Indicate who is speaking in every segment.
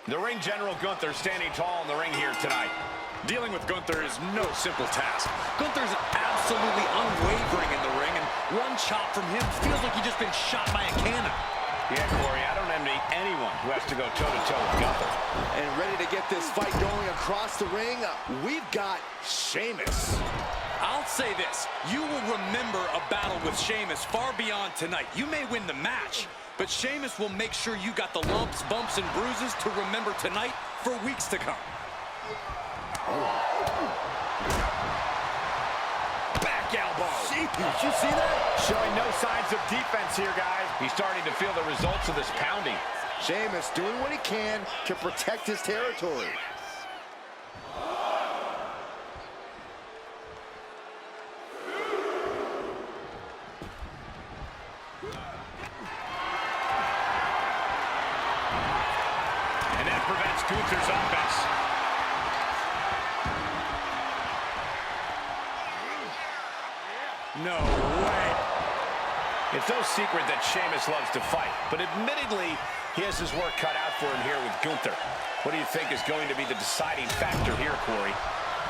Speaker 1: The ring general Gunther standing tall in the ring here tonight.
Speaker 2: Dealing with Gunther is no simple task. Gunther's absolutely unwavering in the ring, and one chop from him feels like he's just been shot by a cannon.
Speaker 1: Yeah, Corey, I don't envy anyone who has to go toe-to-toe with Gunther.
Speaker 3: And ready to get this fight going across the ring, we've got Sheamus.
Speaker 2: I'll say this, you will remember a battle with Sheamus far beyond tonight. You may win the match, but Sheamus will make sure you got the lumps, bumps, and bruises to remember tonight for weeks to come.
Speaker 1: Back elbow.
Speaker 3: Jeez, did you see that?
Speaker 1: Showing no signs of defense here, guys. He's starting to feel the results of this pounding.
Speaker 3: Sheamus doing what he can to protect his territory.
Speaker 1: And that prevents Gunther's offense.
Speaker 2: No way.
Speaker 1: It's no secret that Sheamus loves to fight, but admittedly, he has his work cut out for him here with Gunther. What do you think is going to be the deciding factor here, Corey?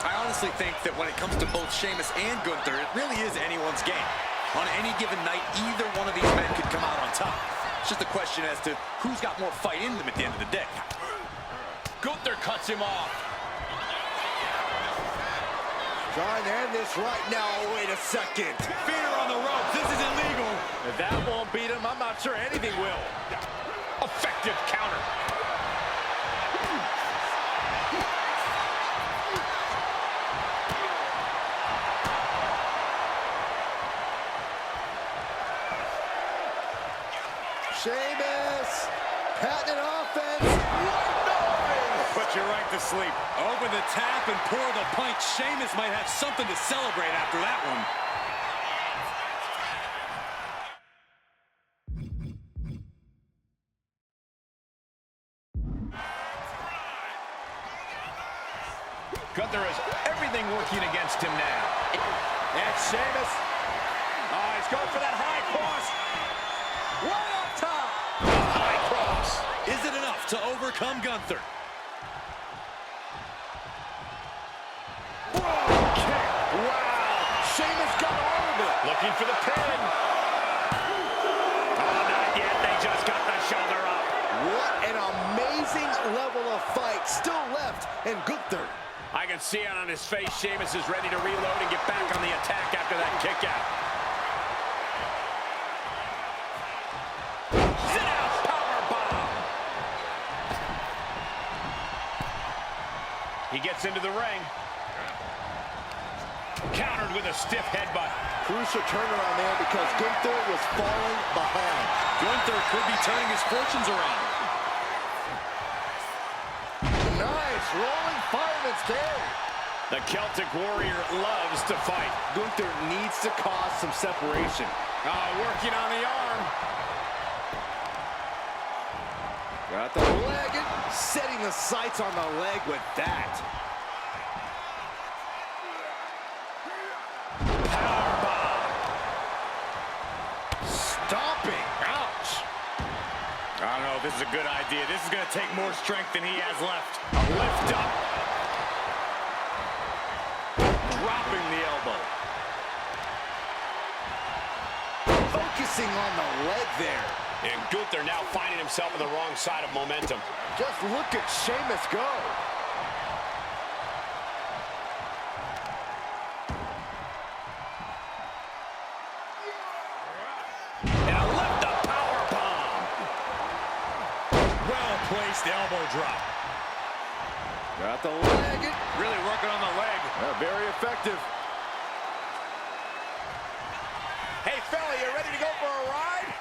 Speaker 2: I honestly think that when it comes to both Sheamus and Gunther, it really is anyone's game. On any given night, either one of these men could come out on top. It's just a question as to who's got more fight in them at the end of the day.
Speaker 1: Gunther cuts him off.
Speaker 3: Trying to end this right now. Wait a second.
Speaker 2: Feeder on the ropes. This is illegal.
Speaker 1: If that won't beat him, I'm not sure anything will. Effective counter.
Speaker 3: Sheamus, patented offense. What noise?
Speaker 2: Put you right to sleep. Open the tap and pour the pint. Sheamus might have something to celebrate after that one.
Speaker 1: Gunther has everything working against him now.
Speaker 3: And Sheamus. Oh, he's going for that high cross. Right up top.
Speaker 1: High cross.
Speaker 2: Is it enough to overcome Gunther?
Speaker 1: Kick.
Speaker 3: Wow. Sheamus got all of it.
Speaker 1: Looking for the pin. Oh, not yet. They just got the shoulder up.
Speaker 3: What an amazing level of fight still left in Gunther.
Speaker 1: I can see it on his face. Sheamus is ready to reload and get back on the attack after that kick out. Sit out, powerbomb. He gets into the ring. Countered with a stiff headbutt.
Speaker 3: Crucial turnaround there because Gunther was falling behind.
Speaker 2: Gunther could be turning his fortunes around.
Speaker 3: Nice rolling fireman's carry.
Speaker 1: The Celtic Warrior loves to fight.
Speaker 3: Gunther needs to cause some separation.
Speaker 1: Working on the arm.
Speaker 3: Got the leg and setting the sights on the leg with that.
Speaker 1: Powerbomb.
Speaker 3: Stomping. Ouch.
Speaker 2: I don't know if this is a good idea. This is going to take more strength than he has left.
Speaker 1: A lift up. Dropping the elbow.
Speaker 3: Focusing on the leg there.
Speaker 1: And Gunther now finding himself on the wrong side of momentum.
Speaker 3: Just look at Sheamus go.
Speaker 1: And a lift up powerbomb.
Speaker 2: Well-placed elbow drop.
Speaker 3: Got the leg.
Speaker 2: Really working on the leg.
Speaker 3: Very effective.
Speaker 1: Hey, fella, you ready to go for a ride?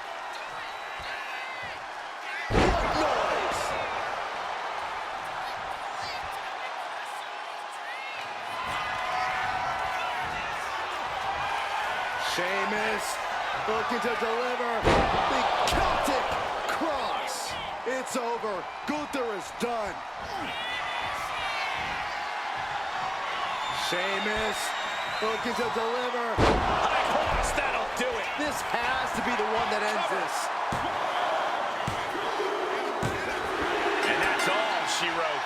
Speaker 3: What noise? Sheamus looking to deliver the Celtic cross. It's over. Gunther is done. Sheamus looking to deliver.
Speaker 1: High cross, that'll do it.
Speaker 3: This has to be the one that ends this.
Speaker 1: And that's all she wrote.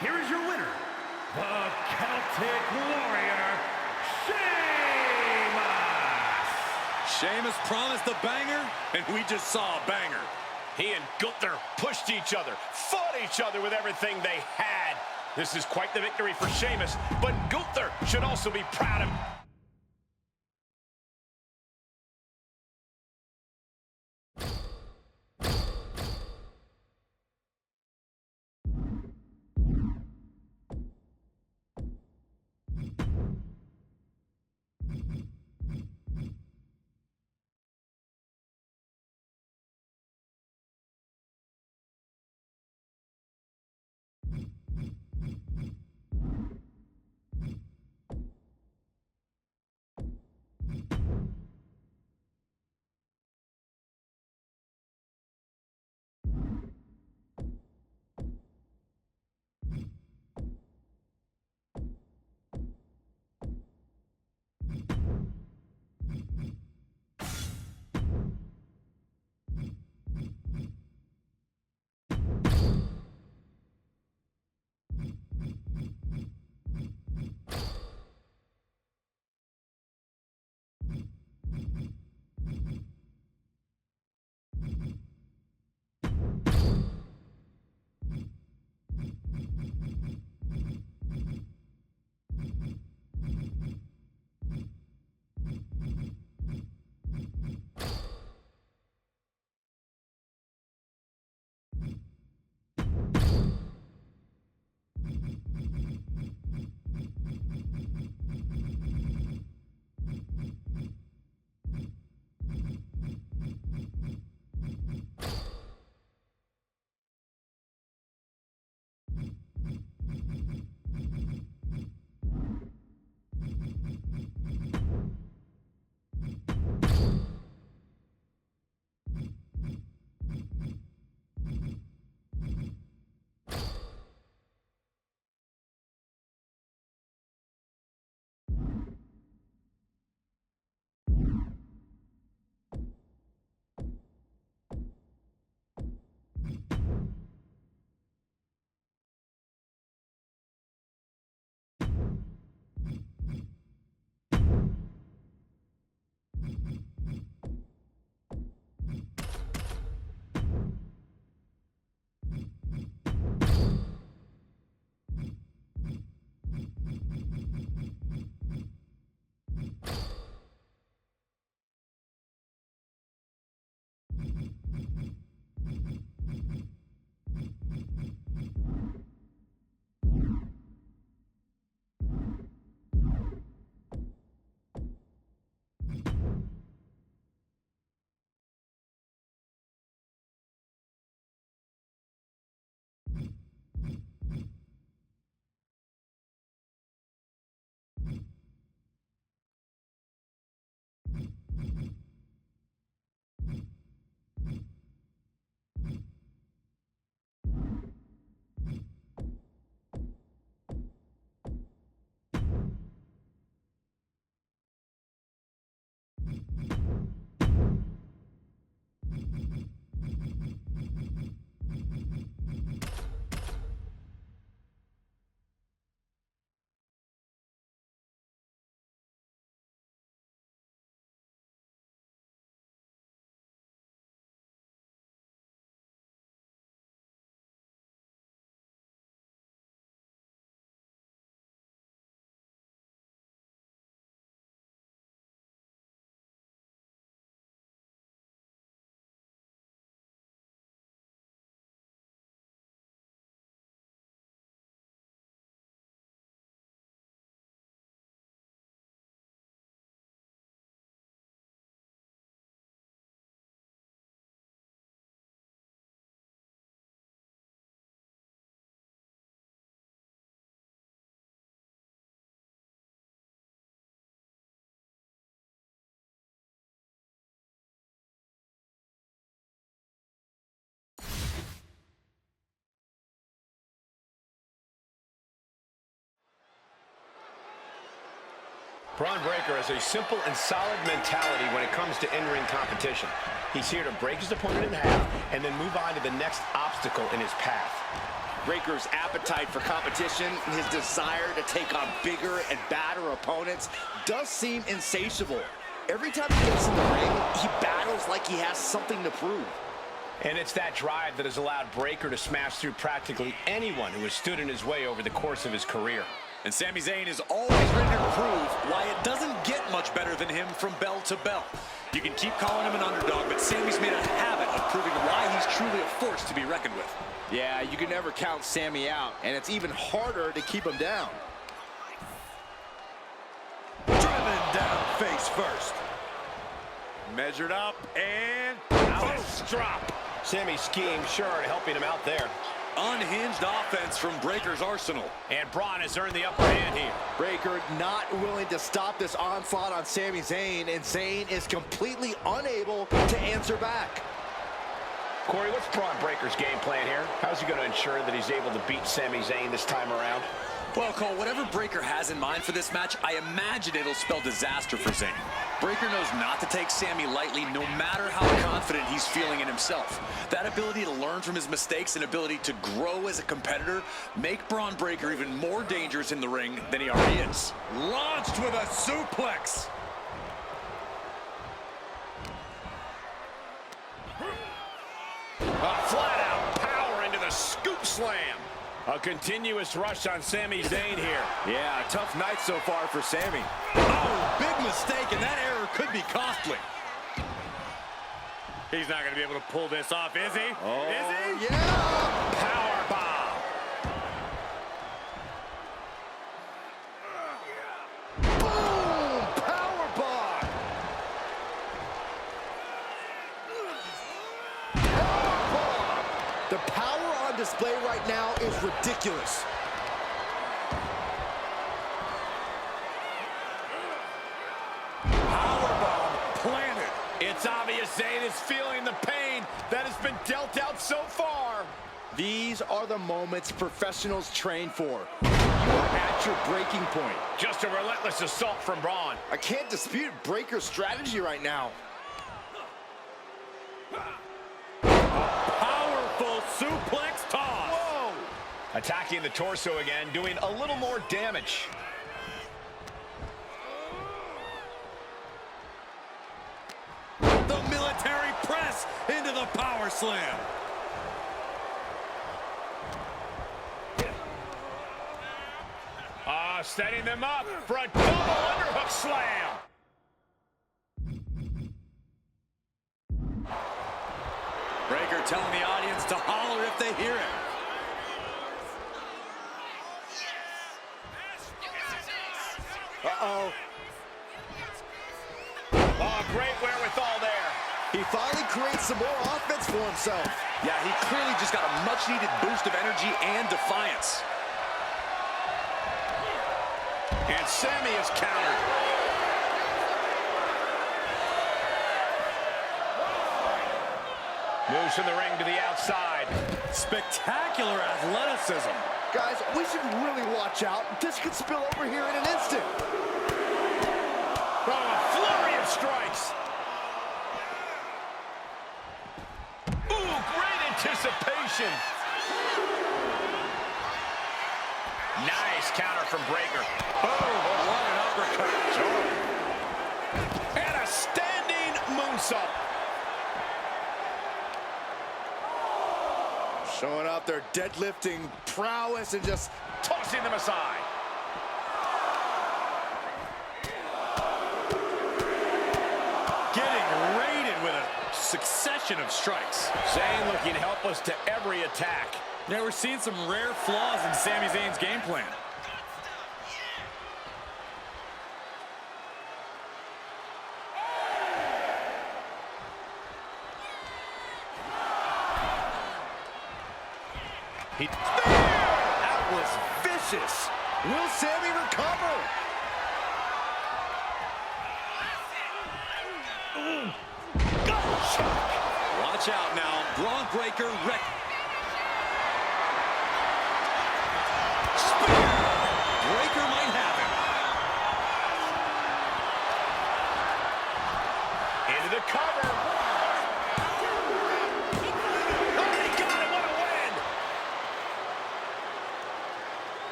Speaker 4: Here is your winner, the Celtic Warrior, Sheamus!
Speaker 2: Sheamus promised a banger, and we just saw a banger.
Speaker 1: He and Gunther pushed each other, fought each other with everything they had. This is quite the victory for Sheamus, but Gunther should also be proud of him. Braun Breaker has a simple and solid mentality when it comes to in-ring competition. He's here to break his opponent in half and then move on to the next obstacle in his path.
Speaker 3: Breaker's appetite for competition, his desire to take on bigger and badder opponents does seem insatiable. Every time he gets in the ring, he battles like he has something to prove.
Speaker 1: And it's that drive that has allowed Breaker to smash through practically anyone who has stood in his way over the course of his career.
Speaker 2: And Sami Zayn is always ready to prove why it doesn't get much better than him from bell to bell. You can keep calling him an underdog, but Sami's made a habit of proving why he's truly a force to be reckoned with.
Speaker 3: Yeah, you can never count Sami out, and it's even harder to keep him down.
Speaker 4: Driven down face first.
Speaker 3: Measured up, and
Speaker 1: Ouch, drop. Sami's scheme sure helping him out there.
Speaker 2: Unhinged offense from Breaker's arsenal.
Speaker 1: And Braun has earned the upper hand here.
Speaker 3: Breaker not willing to stop this onslaught on Sami Zayn, and Zayn is completely unable to answer back.
Speaker 1: Corey, what's Braun Breaker's game plan here? How's he going to ensure that he's able to beat Sami Zayn this time around?
Speaker 2: Well, Cole, whatever Breaker has in mind for this match, I imagine it'll spell disaster for Zayn. Breaker knows not to take Sami lightly, no matter how confident he's feeling in himself. That ability to learn from his mistakes and ability to grow as a competitor make Braun Breaker even more dangerous in the ring than he already is.
Speaker 4: Launched with a suplex.
Speaker 1: Flat out power into the scoop slam. A continuous rush on Sami Zayn here.
Speaker 3: Yeah, tough night so far for Sami.
Speaker 2: Oh, big mistake, and that error could be costly.
Speaker 4: He's not going to be able to pull this off, is he?
Speaker 3: Oh,
Speaker 4: is he?
Speaker 3: yeah!
Speaker 1: Power bomb.
Speaker 3: Boom! Power bomb! Power bomb! The power on display right now is ridiculous.
Speaker 4: Powerbomb planted.
Speaker 1: It's obvious Zayn is feeling the pain that has been dealt out so far.
Speaker 3: These are the moments professionals train for. You are at your breaking point.
Speaker 1: Just a relentless assault from Braun.
Speaker 3: I can't dispute Breaker's strategy right now.
Speaker 4: Powerful suplex toss.
Speaker 1: Whoa! Attacking the torso again, doing a little more damage.
Speaker 4: The military press into the power slam.
Speaker 1: Setting them up for a double underhook slam.
Speaker 2: Breaker telling the audience to holler if they hear it.
Speaker 3: Uh-oh.
Speaker 1: Oh, great wherewithal there.
Speaker 3: He finally creates some more offense for himself.
Speaker 2: Yeah, he clearly just got a much-needed boost of energy and defiance.
Speaker 1: And Sami is countered. Moves from the ring to the outside.
Speaker 4: Spectacular athleticism.
Speaker 3: Guys, we should really watch out. This could spill over here in an instant.
Speaker 1: Oh, a flurry of strikes. Ooh, great anticipation. Nice counter from Breaker.
Speaker 4: Oh, what an uppercut.
Speaker 1: And a standing moonsault.
Speaker 3: Showing off their deadlifting prowess and just
Speaker 1: Tossing them aside.
Speaker 4: Getting raided with a succession of strikes.
Speaker 1: Zayn looking helpless to every attack.
Speaker 4: Yeah, we're seeing some rare flaws in Sami Zayn's game plan.
Speaker 3: that was vicious. Will Sami recover?
Speaker 2: Watch out now. Braun Breaker Spear. Breaker might have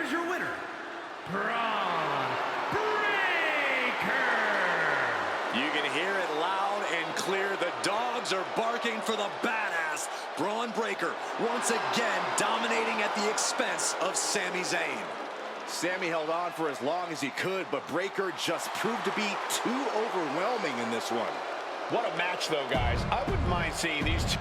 Speaker 4: is your winner, Braun Breaker.
Speaker 2: You can hear it loud and clear. The dogs are barking for the badass Braun Breaker, once again dominating at the expense of Sami Zayn.
Speaker 3: Sami held on for as long as he could, but Breaker just proved to be too overwhelming in this one.
Speaker 1: What a match, though, guys. I wouldn't mind seeing these two.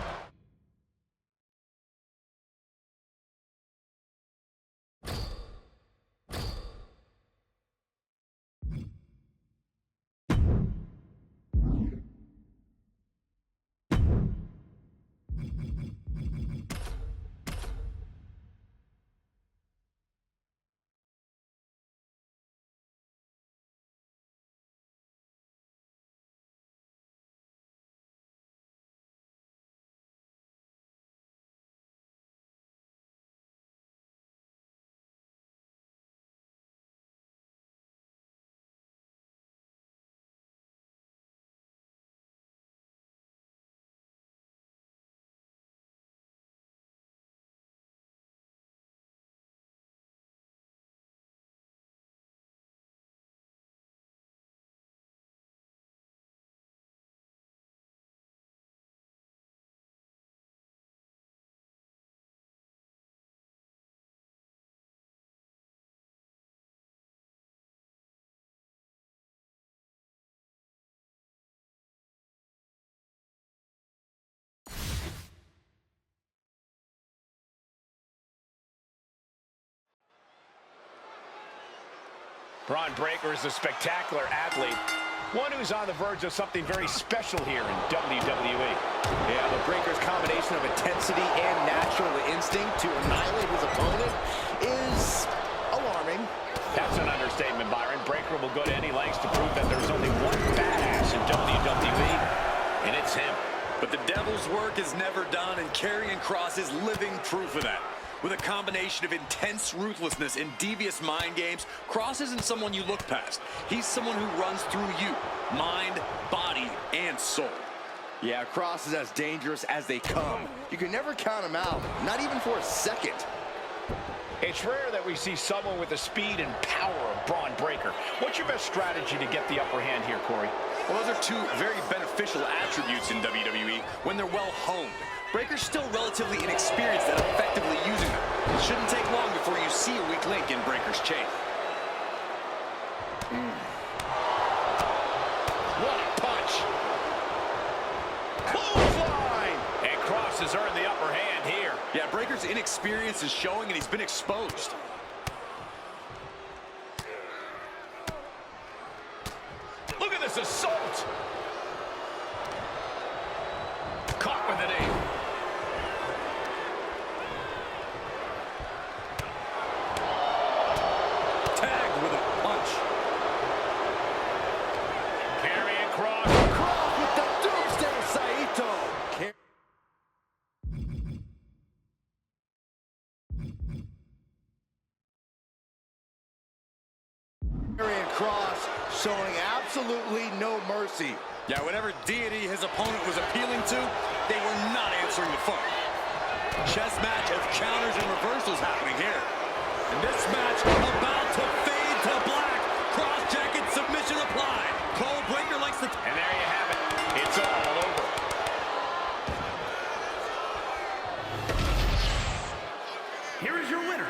Speaker 1: Braun Breaker is a spectacular athlete, one who's on the verge of something very special here in WWE.
Speaker 3: Yeah, but Breaker's combination of intensity and natural instinct to annihilate his opponent is alarming.
Speaker 1: That's an understatement, Byron. Breaker will go to any lengths to prove that there's only one badass in WWE, and it's him.
Speaker 2: But the devil's work is never done, and Karrion Kross is living proof of that. With a combination of intense ruthlessness and devious mind games, Kross isn't someone you look past. He's someone who runs through you, mind, body, and soul.
Speaker 3: Yeah, Kross is as dangerous as they come. You can never count him out, not even for a second.
Speaker 1: It's rare that we see someone with the speed and power of Braun Breaker. What's your best strategy to get the upper hand here, Corey?
Speaker 2: Well, those are two very beneficial attributes in WWE when they're well honed. Breaker's still relatively inexperienced at effectively using them. It shouldn't take long before you see a weak link in Breaker's chain.
Speaker 1: What a punch! Clothesline! And Kross has earned the upper hand here.
Speaker 2: Yeah, Breaker's inexperience is showing, and he's been exposed.
Speaker 1: Look at this assault! Caught with an knee.
Speaker 2: Tagged with a punch.
Speaker 1: Karrion Kross.
Speaker 3: Kross with the Doomsday Saito. Karrion Kross showing absolutely no mercy.
Speaker 2: Yeah, whatever deity his opponent was appealing to, they were not answering the phone. Chess match of counters and reversals happening here. And this match about to fade to black. Cross-jacket submission applied. Cole Breaker likes the...
Speaker 1: And there you have it. It's all over.
Speaker 4: Here is your winner,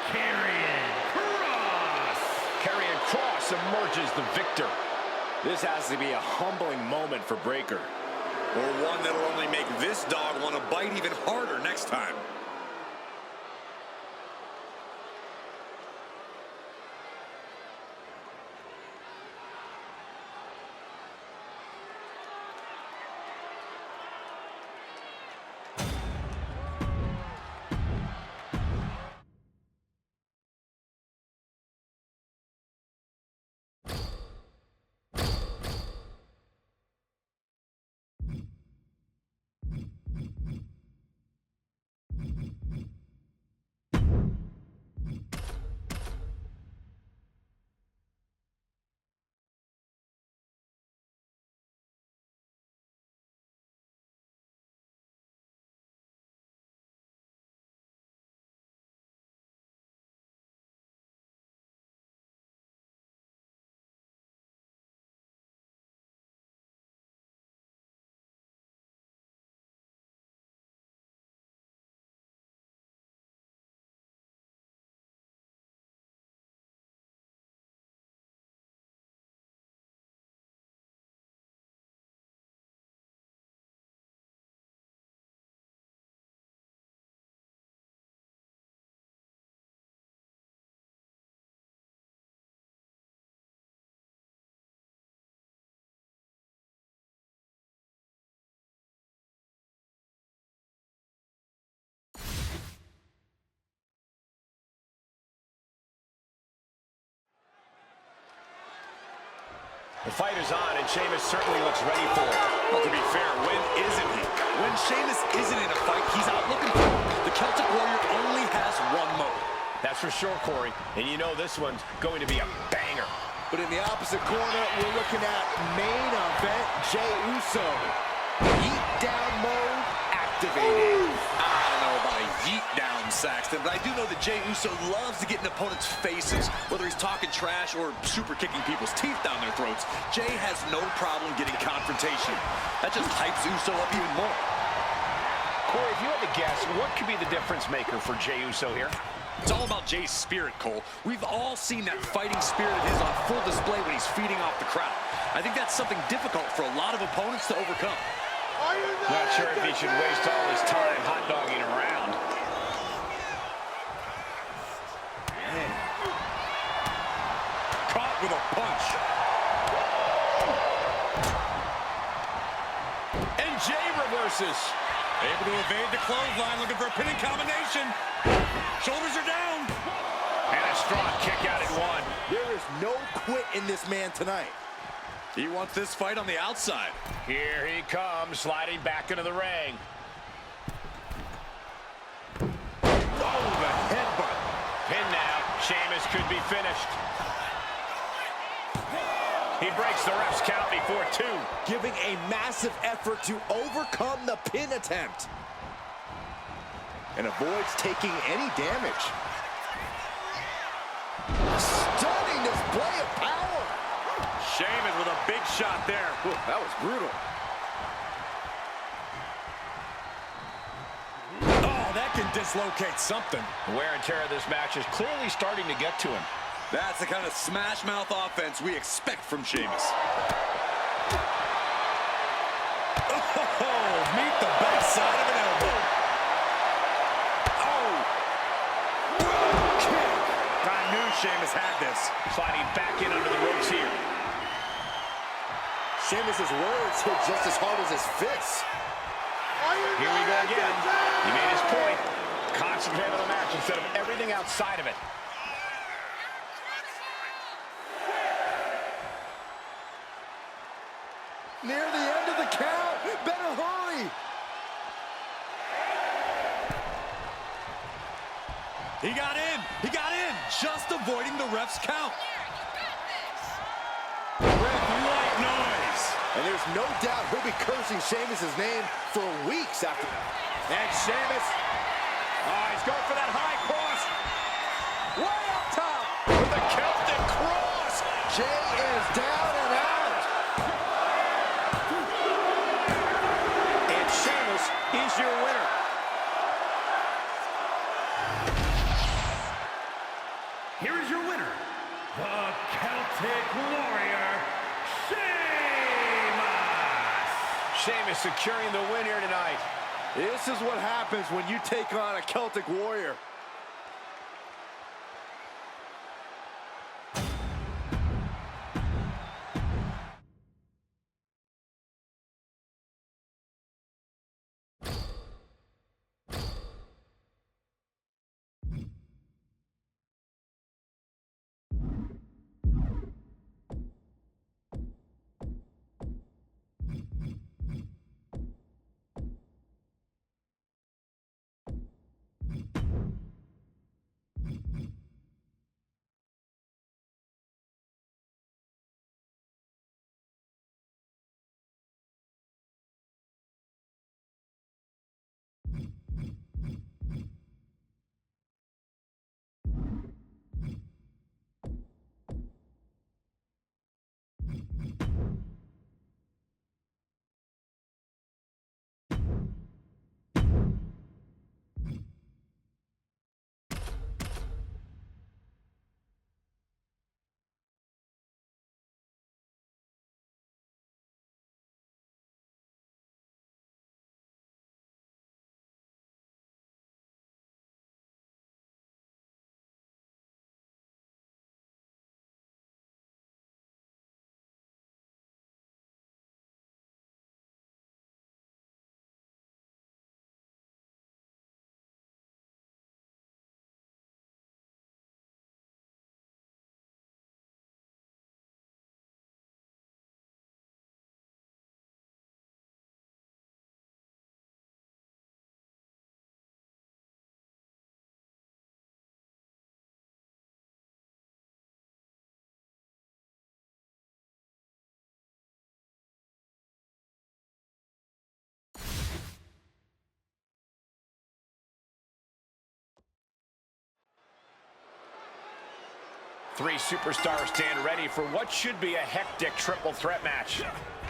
Speaker 4: Karrion Kross.
Speaker 1: Karrion Kross emerges the victor.
Speaker 3: This has to be a humbling moment for Breaker.
Speaker 2: Or one that'll only make this dog want to bite even harder next time.
Speaker 1: The fight is on, and Sheamus certainly looks ready for it.
Speaker 2: Well, to be fair, when isn't he? When Sheamus isn't in a fight, he's out looking for it. The Celtic Warrior only has one mode.
Speaker 1: That's for sure, Corey. And you know this one's going to be a banger.
Speaker 3: But in the opposite corner, we're looking at main event Jey Uso. Yeet down mode activated.
Speaker 2: I don't know about a yeet down, Saxton, but I do know that Jey Uso loves to get in opponents' faces, whether he's talking trash or super kicking people's teeth down their throats. Jey has no problem getting confrontation. That just hypes Uso up even more.
Speaker 1: Corey, if you had to guess, what could be the difference maker for Jey Uso here?
Speaker 2: It's all about Jey's spirit, Cole. We've all seen that fighting spirit of his on full display when he's feeding off the crowd. I think that's something difficult for a lot of opponents to overcome.
Speaker 1: Not sure if he should waste all his time hot-dogging around.
Speaker 2: Man. Caught with a punch.
Speaker 1: And Jey reverses.
Speaker 2: Able to evade the clothesline, looking for a pinning combination. Shoulders are down.
Speaker 1: And a strong kick out at one.
Speaker 3: There is no quit in this man tonight.
Speaker 2: He wants this fight on the outside.
Speaker 1: Here he comes, sliding back into the ring.
Speaker 2: Oh, the headbutt.
Speaker 1: Pin now. Sheamus could be finished. He breaks the ref's count before 2.
Speaker 3: Giving a massive effort to overcome the pin attempt. And avoids taking any damage. Stunning display of power.
Speaker 2: Sheamus with a big shot there.
Speaker 3: Ooh, that was brutal.
Speaker 2: Oh, that can dislocate something.
Speaker 1: The wear and tear of this match is clearly starting to get to him.
Speaker 2: That's the kind of smash mouth offense we expect from Sheamus. Oh, meet the backside of an elbow. Oh! Kick. I knew Sheamus had this.
Speaker 1: Sliding back in under the ropes here.
Speaker 3: Sheamus' words hit just as hard as his fists.
Speaker 1: Here we go again. He made his point. Concentrate on the match instead of everything outside of it.
Speaker 3: Near the end of the count. Better hurry.
Speaker 2: He got in. He got in. Just avoiding the ref's count. Ref, white noise.
Speaker 3: And there's no doubt he'll be cursing Sheamus' name for weeks after. And Sheamus. Oh, he's going for that high cross. Way up top.
Speaker 1: With the Celtic cross.
Speaker 3: Jey is down and out. And Sheamus is your winner.
Speaker 4: Here is your winner, the Celtic Warrior, Sheamus!
Speaker 1: Sheamus securing the win here tonight.
Speaker 3: This is what happens when you take on a Celtic Warrior.
Speaker 1: Three superstars stand ready for what should be a hectic triple threat match.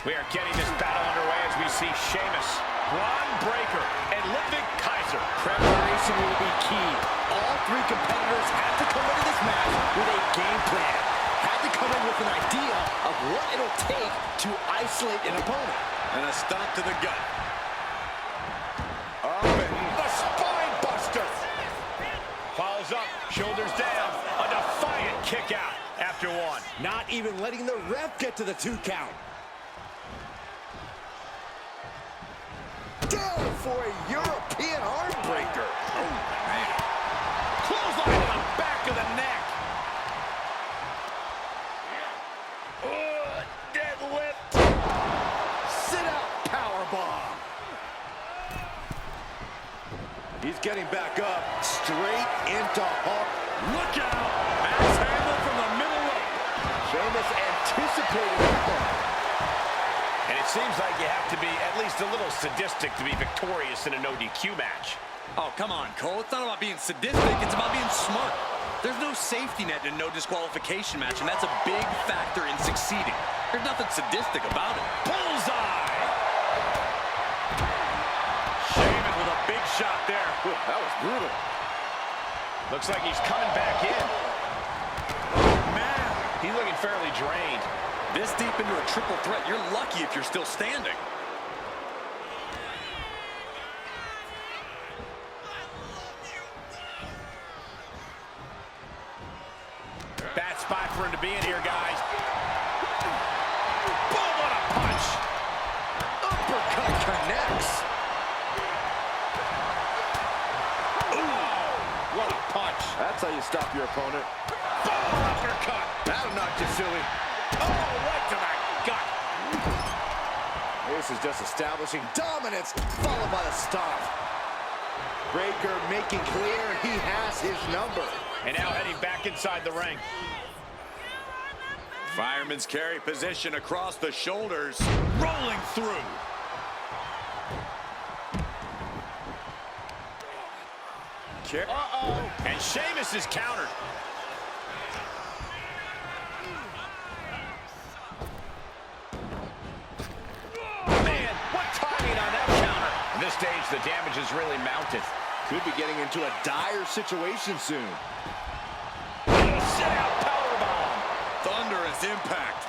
Speaker 1: We are getting this battle underway as we see Sheamus, Braun Breaker, and Ludwig Kaiser.
Speaker 3: Preparation will be key. All three competitors have to come into this match with a game plan. Have to come in with an idea of what it'll take to isolate an opponent.
Speaker 2: And a stomp to the gut.
Speaker 1: Up and the spine buster. Follows up, shoulders down. A defiant kick out after one.
Speaker 3: Not even letting the ref get to the 2 count. Down for a European arm breaker.
Speaker 1: Oh, man. Clothesline to the back of the neck. Deadlift.
Speaker 3: Sit out powerbomb. He's getting back up. Straight into Hulk.
Speaker 2: Look out! Max handle from the middle rope.
Speaker 3: Sheamus anticipating that one.
Speaker 1: And it seems like you have to be at least a little sadistic to be victorious in a no DQ match.
Speaker 2: Oh, come on, Cole. It's not about being sadistic. It's about being smart. There's no safety net in a no disqualification match, and that's a big factor in succeeding. There's nothing sadistic about it.
Speaker 1: Bullseye! Sheamus with a big shot there.
Speaker 3: Ooh, that was brutal.
Speaker 1: Looks like he's coming back in. Oh, man. He's looking fairly drained.
Speaker 2: This deep into a triple threat, you're lucky if you're still standing.
Speaker 1: Bad spot for him to be in here, guys. Boom, what a punch.
Speaker 3: Uppercut connects.
Speaker 1: Ooh, what a punch.
Speaker 3: That's how you stop your opponent.
Speaker 1: Boom, uppercut.
Speaker 3: That'll knock you silly.
Speaker 1: Oh, right to the gut.
Speaker 3: This is just establishing dominance, followed by a stomp. Breaker making clear he has his number.
Speaker 1: And now heading back inside the ring.
Speaker 2: Fireman's carry position across the shoulders. Rolling through.
Speaker 1: Uh-oh. And Sheamus is countered. Man, what timing on that counter. At this stage, the damage is really mounted.
Speaker 3: Could be getting into a dire situation soon.
Speaker 1: Sit out powerbomb.
Speaker 2: Thunderous impact.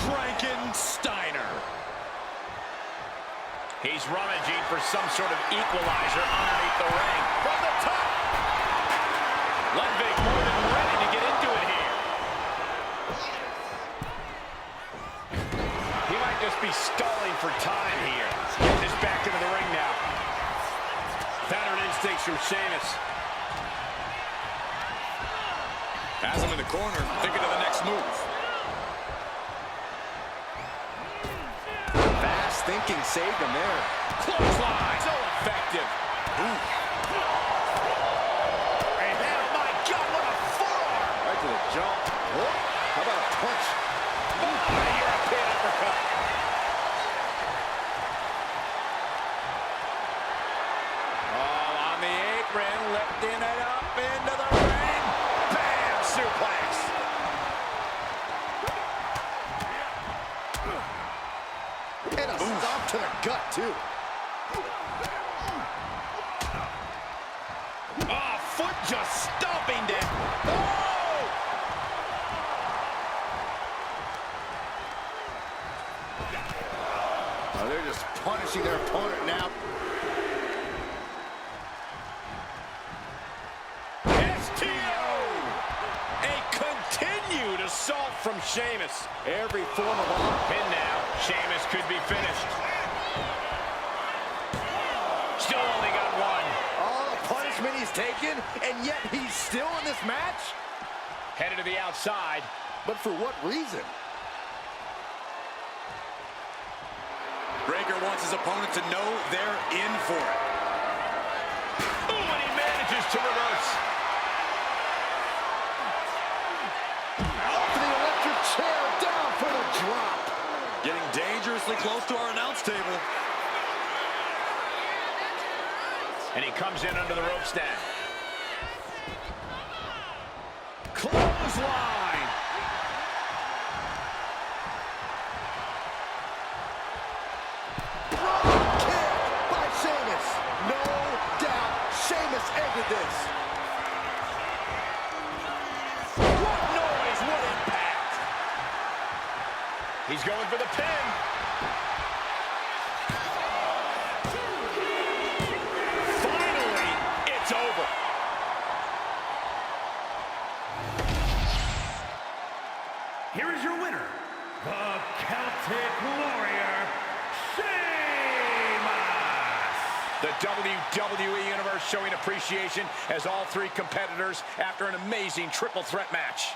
Speaker 2: Frankensteiner.
Speaker 1: He's rummaging for some sort of equalizer underneath the ring. From the top. Ludwig more than ready to get into it here. He might just be stalling for time here. Getting this back into the ring now. Veteran instincts from Sheamus.
Speaker 2: Has him in the corner, thinking of the next move.
Speaker 3: Fast thinking saved him there.
Speaker 1: Clothesline. So effective. Ooh. And oh my God, what a forearm.
Speaker 3: Right to the jump. Oh, how about a punch?
Speaker 1: Oh, European uppercut. Oh, on the apron, lifting it up into the ring. Bam, suplex.
Speaker 3: And a stomp to the gut, too.
Speaker 1: Oh, foot just stomping down. Oh!
Speaker 3: Oh, they're just punishing their opponent now.
Speaker 1: STO! A continued assault from Sheamus.
Speaker 3: Every form of honor.
Speaker 1: Pin now. Sheamus could be finished. Still only got one.
Speaker 3: All the punishment he's taken, and yet he's still in this match?
Speaker 1: Headed to the outside.
Speaker 3: But for what reason?
Speaker 2: Breaker wants his opponent to know they're in for it.
Speaker 1: Ooh, and he manages to reverse.
Speaker 3: Up to the electric chair, down for the drop.
Speaker 2: Getting dangerously close to our announce table.
Speaker 1: And he comes in under the rope stand.
Speaker 3: Clothesline. Drop kick by Sheamus. No doubt Sheamus ended this.
Speaker 1: What noise, what impact. He's going for the pin. Finally, it's over.
Speaker 4: Here is your winner, the Celtic Warrior, Sheamus!
Speaker 1: The WWE Universe showing appreciation as all three competitors after an amazing triple threat match.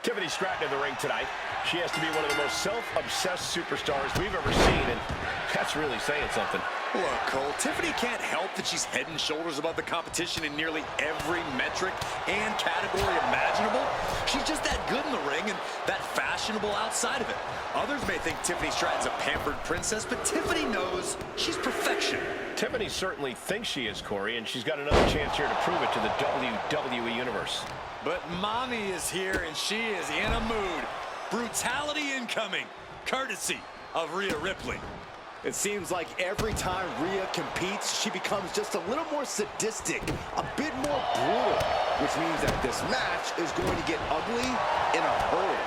Speaker 1: Tiffany Stratton in the ring tonight. She has to be one of the most self-obsessed superstars we've ever seen, and that's really saying something.
Speaker 2: Look, Cole, Tiffany can't help that she's head and shoulders above the competition in nearly every metric and category imaginable. She's just that good in the ring and that fashionable outside of it. Others may think Tiffany Stratton's a pampered princess, but Tiffany knows she's perfection.
Speaker 1: Tiffany certainly thinks she is, Corey, and she's got another chance here to prove it to the WWE Universe.
Speaker 2: But Mommy is here, and she is in a mood. Brutality incoming, courtesy of Rhea Ripley.
Speaker 3: It seems like every time Rhea competes, she becomes just a little more sadistic, a bit more brutal, which means that this match is going to get ugly in a hurry.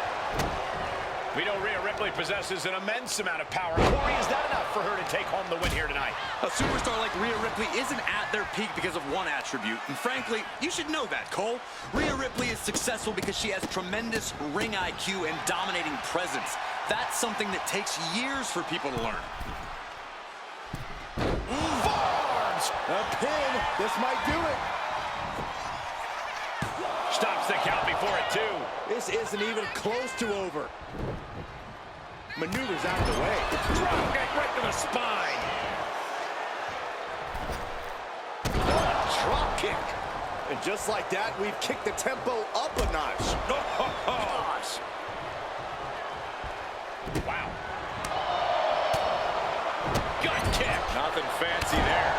Speaker 1: We know Rhea Ripley possesses an immense amount of power. Corey, is that enough for her to take home the win here tonight?
Speaker 2: A superstar like Rhea Ripley isn't at their peak because of one attribute, and frankly, you should know that, Cole. Rhea Ripley is successful because she has tremendous ring IQ and dominating presence. That's something that takes years for people to learn.
Speaker 3: Forearms! A pin. This might do it.
Speaker 1: Stops the count before it, too.
Speaker 3: This isn't even close to over. Maneuvers out of the way.
Speaker 1: Drop kick right to the spine.
Speaker 3: Drop kick. And just like that, we've kicked the tempo up a notch.
Speaker 1: Gosh. Wow. Gut kick.
Speaker 2: Nothing fancy there.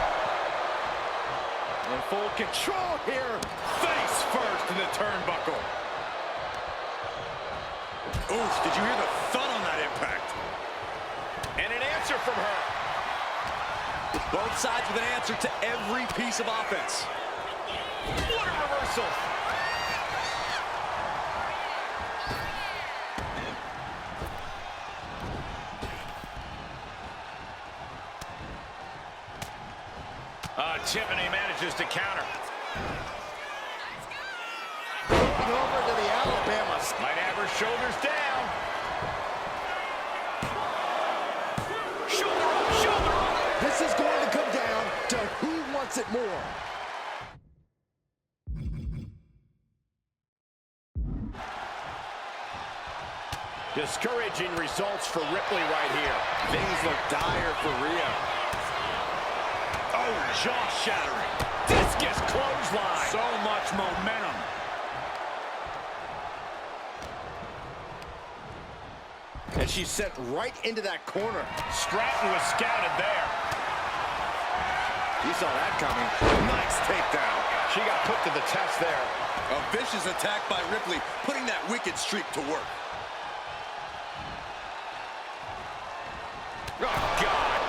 Speaker 3: In full control here.
Speaker 2: Face first in the turnbuckle. Oof, did you hear the thud on that impact?
Speaker 1: And an answer from her.
Speaker 2: Both sides with an answer to every piece of offense.
Speaker 1: What a reversal. Tiffany manages to counter.
Speaker 3: Moving over to the Alabama.
Speaker 1: Might have her shoulders down. Shoulder up, shoulder up.
Speaker 3: This is going to come down to who wants it more.
Speaker 1: Discouraging results for Ripley right here.
Speaker 2: Things look dire for Rhea.
Speaker 1: Oh, jaw-shattering. Discus clothesline.
Speaker 2: So much momentum.
Speaker 3: And she's sent right into that corner.
Speaker 1: Stratton was scouted there.
Speaker 3: You saw that coming.
Speaker 2: Nice takedown.
Speaker 1: She got put to the test there.
Speaker 2: A vicious attack by Ripley, putting that wicked streak to work.
Speaker 1: Oh, God.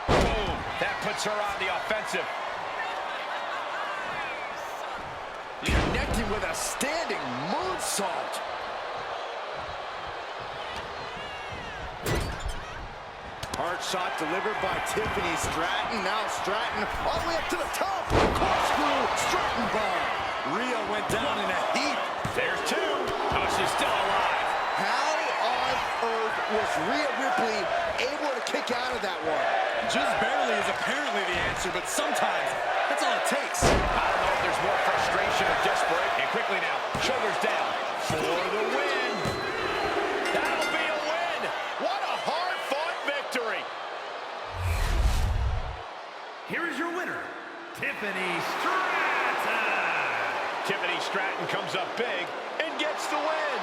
Speaker 1: Boom. That puts her on the offensive.
Speaker 3: Connecting with a standing moonsault. Hard shot delivered by Tiffany Stratton. Now Stratton all the way up to the top. Corkscrew Stratton bomb.
Speaker 2: Rhea went down in a heap.
Speaker 1: There's two. Oh, she's still alive.
Speaker 3: How on earth was Rhea Ripley able to kick out of that one?
Speaker 2: Just barely is apparently the answer, but sometimes that's all it takes.
Speaker 1: I don't know if there's more frustration or desperation. And quickly now, shoulders down for the win. That'll be a win. What a hard-fought victory.
Speaker 4: Here is your winner, Tiffany Stratton.
Speaker 1: Tiffany Stratton comes up big and gets the win.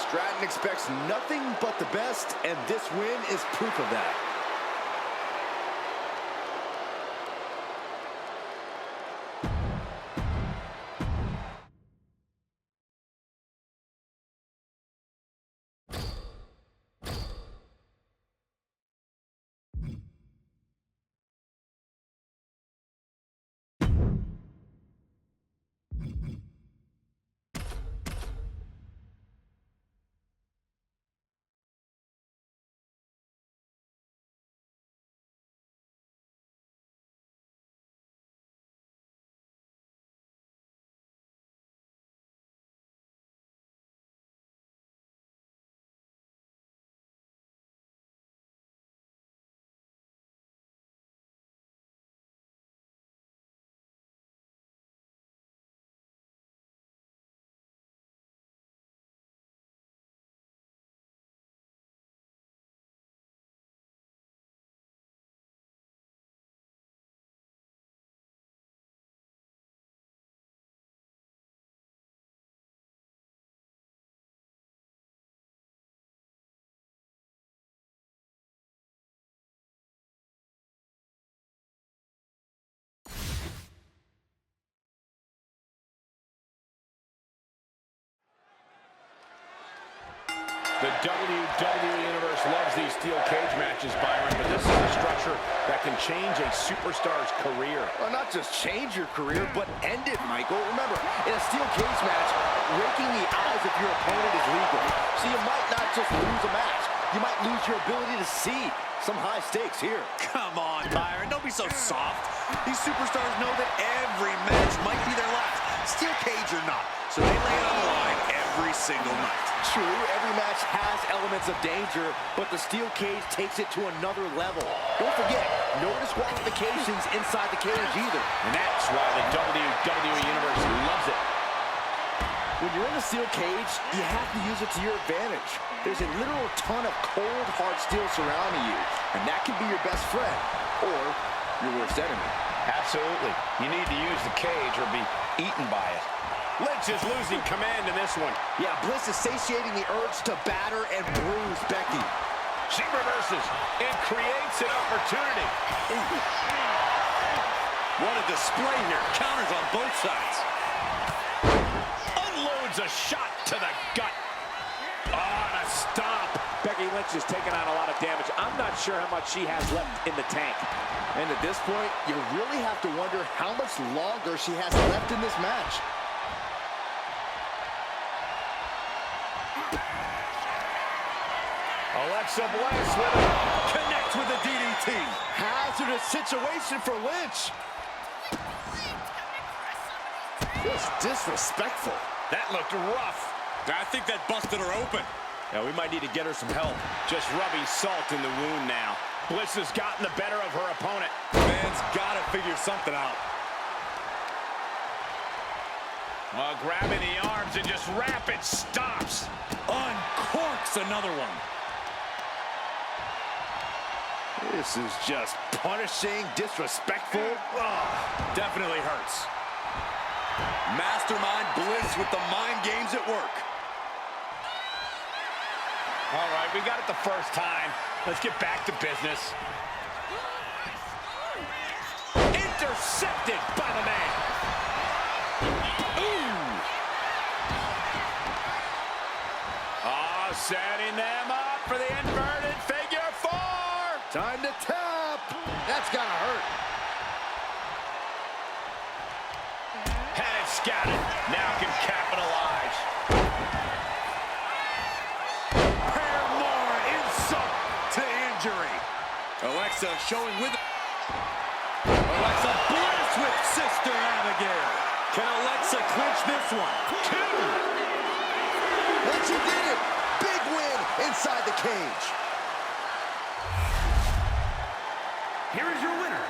Speaker 3: Stratton expects nothing but the best, and this win is proof of that.
Speaker 1: The WWE Universe loves these steel cage matches, Byron, but this is a structure that can change a superstar's career.
Speaker 3: Well, not just change your career, but end it, Michael. Remember, in a steel cage match, raking the eyes of your opponent is legal. So you might not just lose a match. You might lose your ability to see. Some high stakes here.
Speaker 2: Come on, Byron, don't be so soft. These superstars know that every match might be their last, steel cage or not. So they lay it on the line every single night.
Speaker 3: True, every match has elements of danger, but the steel cage takes it to another level. Don't forget, no disqualifications inside the cage either.
Speaker 1: And that's why the WWE Universe loves it.
Speaker 3: When you're in a steel cage, you have to use it to your advantage. There's a literal ton of cold, hard steel surrounding you, and that can be your best friend or your worst enemy.
Speaker 1: Absolutely. You need to use the cage or be eaten by it. Lynch is losing command in this one.
Speaker 3: Yeah, Bliss is satiating the urge to batter and bruise Becky.
Speaker 1: She reverses and creates an opportunity.
Speaker 2: Ooh. What a display here. Counters on both sides.
Speaker 1: Unloads a shot to the gut. Oh, and a stomp.
Speaker 5: Becky Lynch is taking on a lot of damage. I'm not sure how much she has left in the tank.
Speaker 3: And at this point, you really have to wonder how much longer she has left in this match.
Speaker 1: Alexa Bliss with a
Speaker 2: Connects with a DDT.
Speaker 3: Hazardous situation for Lynch. Just disrespectful.
Speaker 1: that looked rough.
Speaker 2: I think that busted her open.
Speaker 1: Yeah, we might need to get her some help. Just rubbing salt in the wound now. Bliss has gotten the better of her opponent.
Speaker 2: Man's got to figure something out.
Speaker 1: Grabbing the arms and just rapid stops.
Speaker 2: Uncorks another one.
Speaker 3: This is just punishing, disrespectful.
Speaker 2: Definitely hurts. Mastermind Bliss with the mind games at work.
Speaker 1: All right, we got it the first time. Let's get back to business. Intercepted by the man. Ooh. Oh, setting them up for the inverted figure four.
Speaker 3: Time to tap. That's gotta hurt.
Speaker 1: Had it scouted. Now can capitalize.
Speaker 2: Pair more insult to injury. Alexa showing with... Alexa Bliss with Sister Abigail. Can Alexa clinch this one?
Speaker 1: Two.
Speaker 3: Once you did it, big win inside the cage.
Speaker 4: Here is your winner,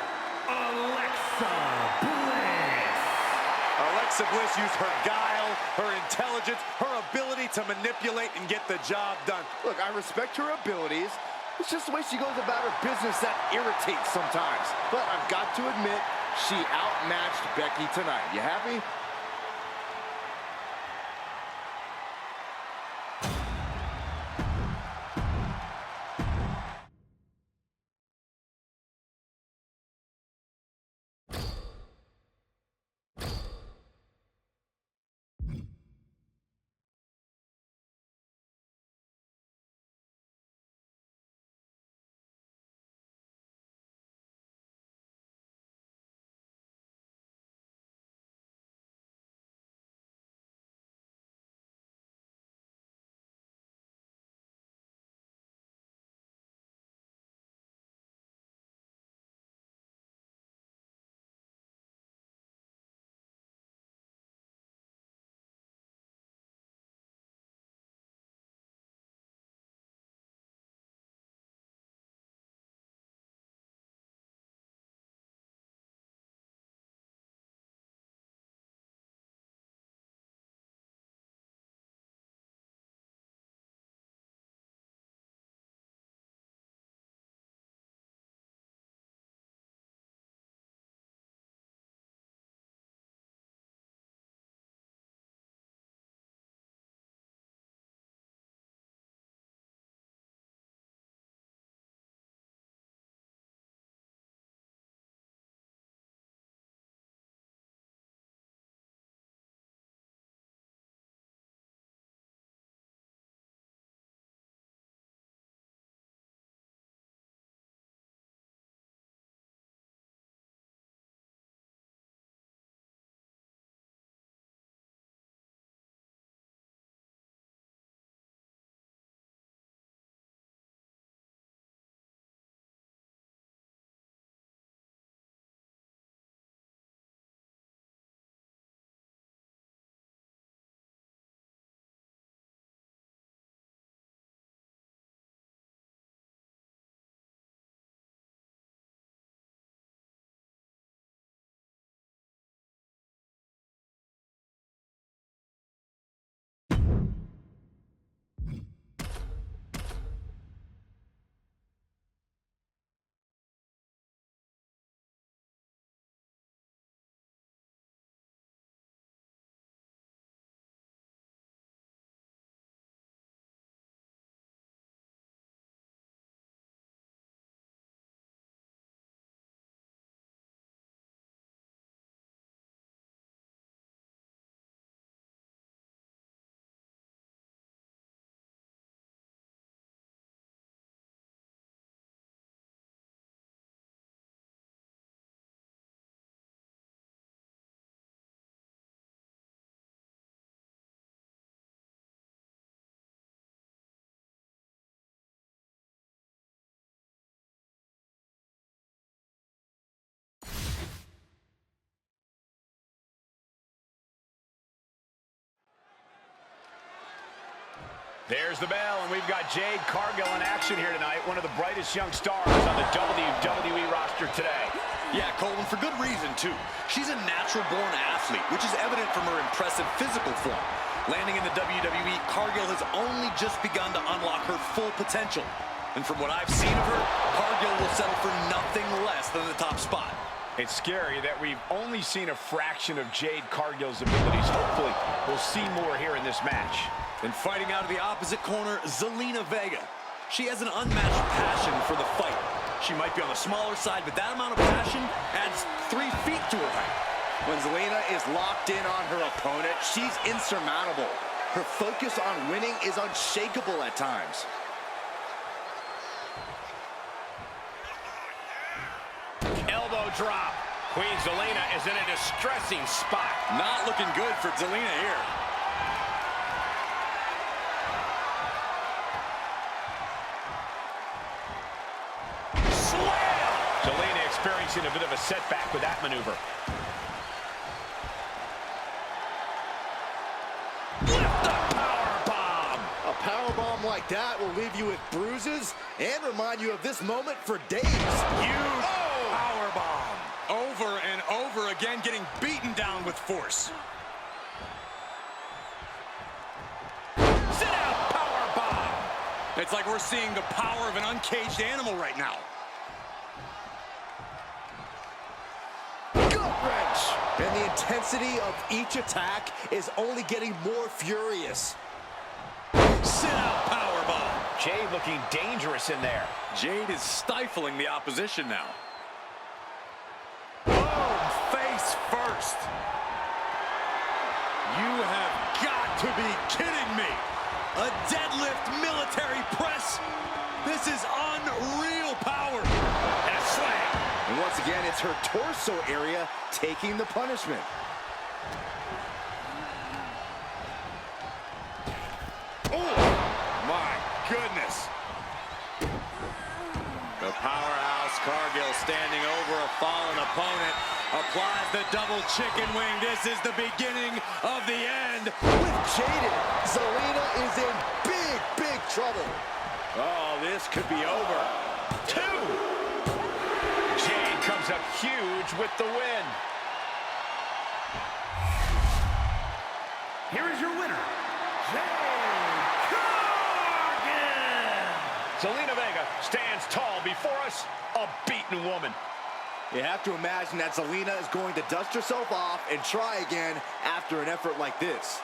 Speaker 4: Alexa Bliss.
Speaker 2: Alexa Bliss used her guile, her intelligence, her ability to manipulate and get the job done.
Speaker 3: Look, I respect her abilities. It's just the way she goes about her business that irritates sometimes. But I've got to admit, she outmatched Becky tonight. You happy?
Speaker 1: There's the bell, and we've got Jade Cargill in action here tonight, one of the brightest young stars on the WWE roster today.
Speaker 2: Yeah, Colin, for good reason, too. She's a natural-born athlete, which is evident from her impressive physical form. Landing in the WWE, Cargill has only just begun to unlock her full potential. And from what I've seen of her, Cargill will settle for nothing less than the top spot.
Speaker 1: It's scary that we've only seen a fraction of Jade Cargill's abilities. Hopefully, we'll see more here in this match.
Speaker 2: And fighting out of the opposite corner, Zelina Vega. She has an unmatched passion for the fight. She might be on the smaller side, but that amount of passion adds 3 feet to her height.
Speaker 3: When Zelina is locked in on her opponent, she's insurmountable. Her focus on winning is unshakable at times.
Speaker 1: Elbow drop. Queen Zelina is in a distressing spot.
Speaker 2: Not looking good for Zelina here.
Speaker 1: Zelina experiencing a bit of a setback with that maneuver. Lift the powerbomb.
Speaker 3: A powerbomb like that will leave you with bruises and remind you of this moment for days.
Speaker 2: Huge powerbomb. Over and over again, getting beaten down with force.
Speaker 1: Sit out powerbomb.
Speaker 2: It's like we're seeing the power of an uncaged animal right now.
Speaker 3: And the intensity of each attack is only getting more furious.
Speaker 2: Sit-out powerbomb.
Speaker 1: Jade looking dangerous in there.
Speaker 2: Jade is stifling the opposition now. Boom, face first. You have got to be kidding me. A deadlift military press. This is unreal power.
Speaker 1: And a slam.
Speaker 3: And once again, it's her torso area taking the punishment.
Speaker 2: Oh, my goodness. The powerhouse Cargill standing over a fallen opponent. Applies the double chicken wing. This is the beginning of the end.
Speaker 3: With Jaded, Zelina is in big, big trouble.
Speaker 1: Oh, this could be over. 2. Jade comes up huge with the win.
Speaker 4: Here is your winner, Jade Cargill.
Speaker 1: Zelina Vega stands tall before us, a beaten woman.
Speaker 3: You have to imagine that Zelina is going to dust herself off and try again after an effort like this.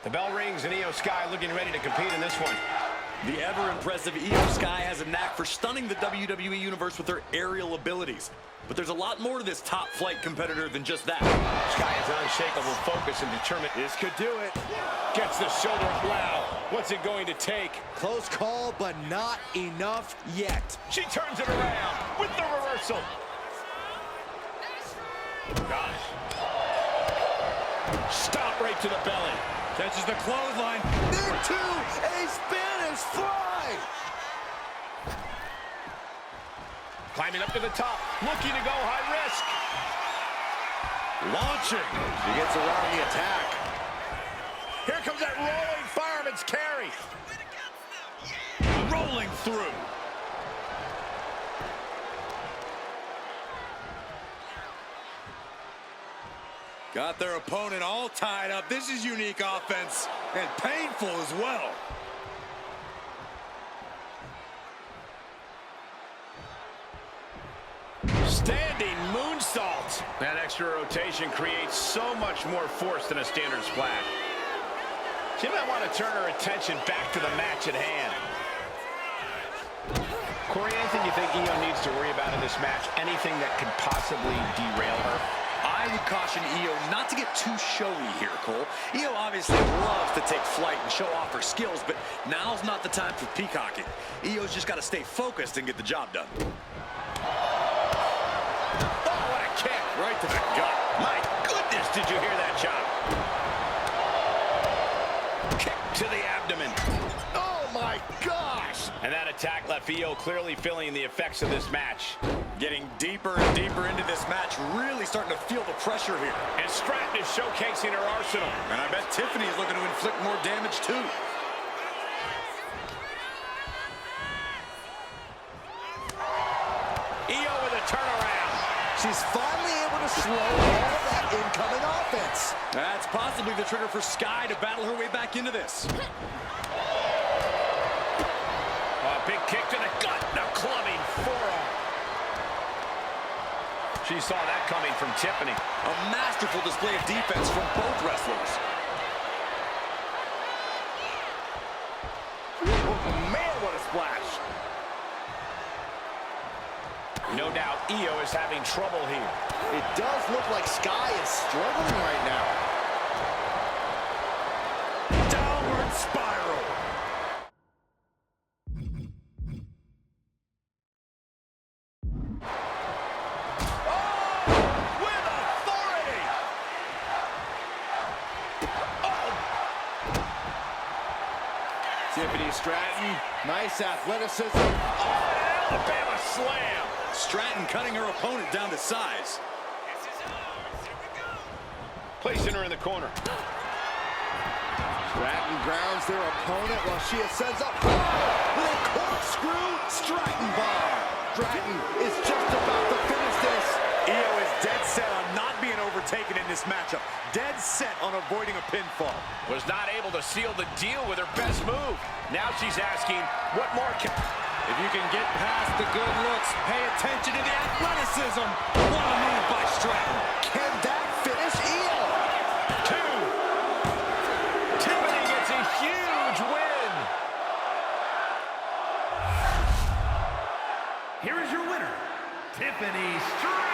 Speaker 1: The bell rings and Io Sky looking ready to compete in this one.
Speaker 2: The ever-impressive Io Sky has a knack for stunning the WWE Universe with her aerial abilities. But there's a lot more to this top-flight competitor than just that.
Speaker 1: Sky has unshakable focus and determined.
Speaker 3: This could do it.
Speaker 1: Gets the shoulder up loud. What's it going to take?
Speaker 3: Close call, but not enough yet.
Speaker 1: She turns it around with the reversal. Gosh. Stop right to the belly.
Speaker 2: Catches the clothesline.
Speaker 3: Into a Spanish fly.
Speaker 1: Climbing up to the top, looking to go high risk.
Speaker 3: Launching. She gets around the attack. Here comes that rolling fireman's carry.
Speaker 2: Rolling through. Got their opponent all tied up. This is unique offense and painful as well.
Speaker 1: Standing moonsault. That extra rotation creates so much more force than a standard splash. She might want to turn her attention back to the match at hand. Corey, anything you think Io needs to worry about in this match? Anything that could possibly derail her?
Speaker 2: I would caution Io not to get too showy here, Cole. Io obviously loves to take flight and show off her skills, but now's not the time for peacocking. Io's just got to stay focused and get the job done.
Speaker 1: Oh, what a kick.
Speaker 2: Right to the gut.
Speaker 1: My goodness, did you hear that chop? Kick to the abdomen.
Speaker 3: Oh, my gosh.
Speaker 1: And that attack left Io clearly feeling the effects of this match.
Speaker 2: Getting deeper and deeper into this match, really starting to feel the pressure here.
Speaker 1: And Stratton is showcasing her arsenal.
Speaker 2: And I bet Tiffany is looking to inflict more damage too.
Speaker 1: Io with a turnaround.
Speaker 3: She's finally able to slow all that incoming offense.
Speaker 2: That's possibly the trigger for Sky to battle her way back into this.
Speaker 1: Big kick to the gut. Now clubbing forearm. She saw that coming from Tiffany.
Speaker 2: A masterful display of defense from both wrestlers.
Speaker 1: Oh, man, what a splash. No doubt Io is having trouble here.
Speaker 3: It does look like Sky is struggling right now.
Speaker 2: Downward spiral.
Speaker 1: Tiffany Stratton.
Speaker 3: Nice athleticism.
Speaker 1: Oh, Alabama slam.
Speaker 2: Stratton cutting her opponent down to size.
Speaker 1: Placing her in the corner.
Speaker 3: Stratton grounds their opponent while she ascends up. With a corkscrew Stratton bar. Stratton is just about to finish this.
Speaker 2: Io is dead set on not being overtaken in this matchup. Dead set on avoiding a pinfall.
Speaker 1: Was not able to seal the deal with her best move. Now she's asking, what more can...
Speaker 2: If you can get past the good looks, pay attention to the athleticism. What a move by Stratton.
Speaker 3: Can that finish Io?
Speaker 1: 2. Tiffany gets a huge win.
Speaker 4: Here is your winner, Tiffany Stratton.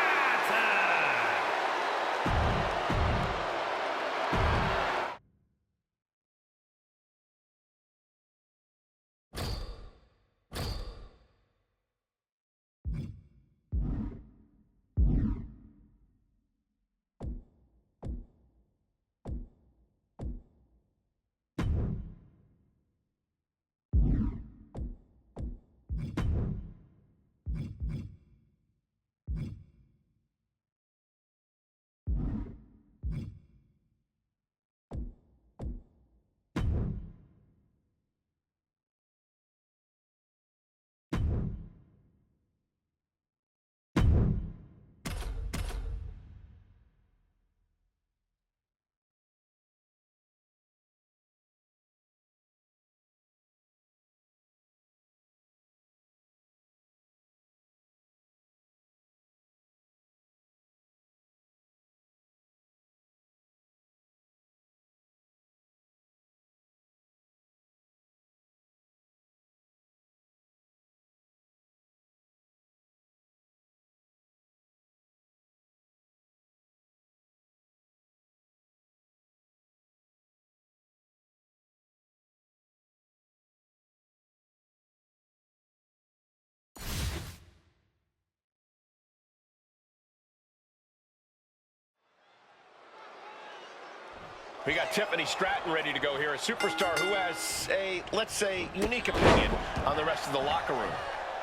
Speaker 1: We got Tiffany Stratton ready to go here, a superstar who has a, let's say, unique opinion on the rest of the locker room.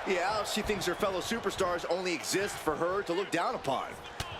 Speaker 3: Yeah, she thinks her fellow superstars only exist for her to look down upon.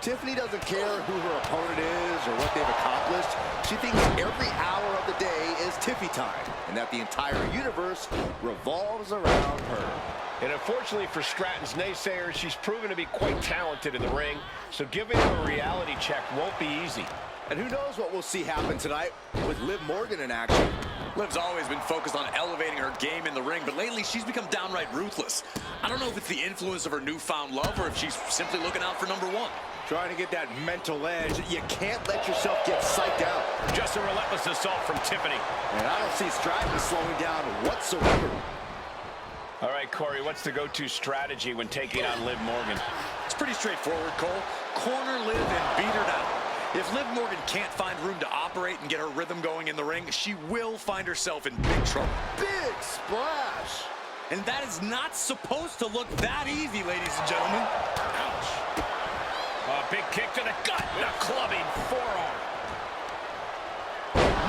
Speaker 3: Tiffany doesn't care who her opponent is or what they've accomplished. She thinks every hour of the day is Tiffy time, and that the entire universe revolves around her.
Speaker 1: And unfortunately for Stratton's naysayers, she's proven to be quite talented in the ring, so giving her a reality check won't be easy.
Speaker 3: And who knows what we'll see happen tonight with Liv Morgan in action.
Speaker 2: Liv's always been focused on elevating her game in the ring, but lately she's become downright ruthless. I don't know if it's the influence of her newfound love or if she's simply looking out for number one.
Speaker 3: Trying to get that mental edge. You can't let yourself get psyched out.
Speaker 1: Just a relentless assault from Tiffany.
Speaker 3: And I don't see Stratton slowing down whatsoever.
Speaker 1: All right, Corey, what's the go-to strategy when taking on Liv Morgan?
Speaker 2: It's pretty straightforward, Cole. Corner Liv and beat her down. If Liv Morgan can't find room to operate and get her rhythm going in the ring, she will find herself in big trouble.
Speaker 3: Big splash.
Speaker 2: And that is not supposed to look that easy, ladies and gentlemen.
Speaker 1: Ouch. A big kick to the gut and a clubbing forearm.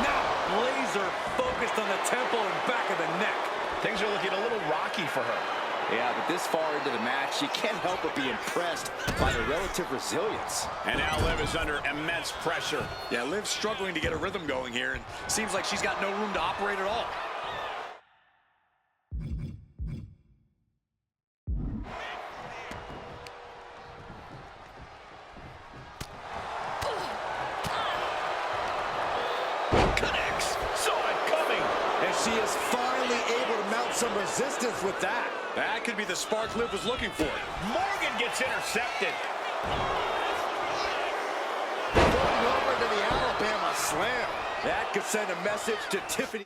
Speaker 2: Now laser focused on the temple and back of the neck.
Speaker 1: Things are looking a little rocky for her.
Speaker 3: Yeah, but this far into the match, you can't help but be impressed by the relative resilience.
Speaker 1: And now Liv is under immense pressure.
Speaker 2: Yeah, Liv's struggling to get a rhythm going here, and seems like she's got no room to operate at all.
Speaker 1: Connects. Saw it coming.
Speaker 3: And she is finally able to mount some resistance with that.
Speaker 2: That could be the spark Liv was looking for.
Speaker 1: Morgan gets intercepted.
Speaker 3: Going over to the Alabama slam. That could send a message to Tiffany.